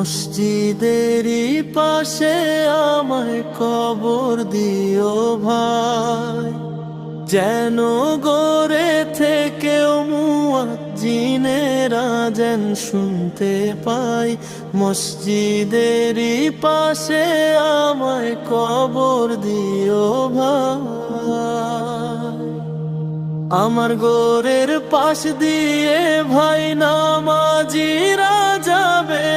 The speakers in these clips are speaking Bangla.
মসজিদেরই পাশে আমায় কবর দিও ভাই, যেন গড়ে থেকেও মুয়াজ্জিনেরা যেন শুনতে পাই। মসজিদেরই পাশে আমায় কবর দিও ভাই। আমার গোরের পাশ দিয়ে ভাই নামাজিরা যাবে,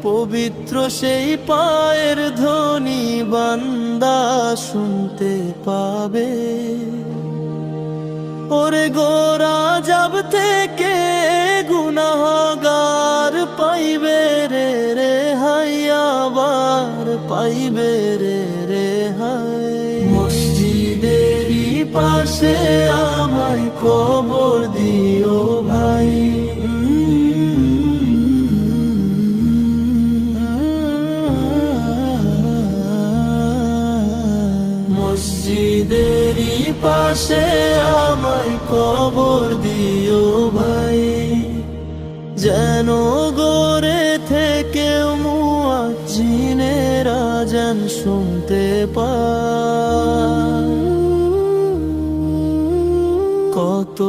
পবিত্র সেই পায়ের ধ্বনি বান্দা শুনতে পাবে। ওরে গোরা যাব থেকে গুনাহগার পাইবে রে রেহাই, আবার পাইবে রে রেহাই। মসজিদেরই পাশে আমায় কবর দিও ভাই। মসজিদেরই পাশে আমায় কবর দিও ভাই, যেন গড়ে থেকে মুয়াজ্জিনেরা যেন শুনতে পায়। কত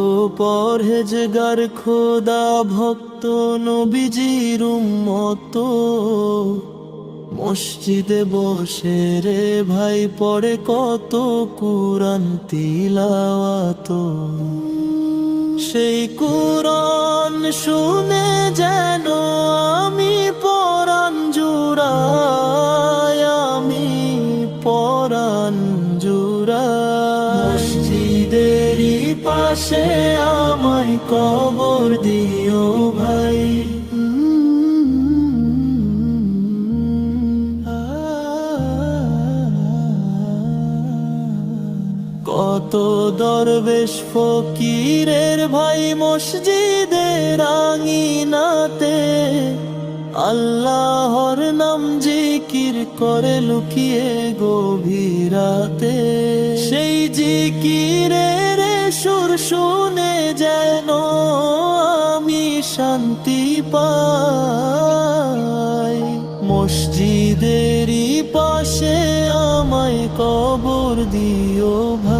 পরহেজগার খোদা ভক্ত নবীজির উম্মত মসজিদে বসে রে ভাই পড়ে কত কুরআন তিলাওয়াত। সেই কুরআন শুনে যেন আমি পরাণ জুড়াই, আমি পরাণ জুড়াই। মসজিদেরই পাশে আমায় কবর দিও ভাই। কত দরবেশ ফকিরের ভাই মসজিদের আঙিনাতে আল্লাহর নাম জিকির করে লুকিয়ে গভীরাতে। সেই জিকিরের সুর শুনে যেন আমি শান্তি পাই। মসজিদেরই পাশে আমায় কবর দিও ভাই।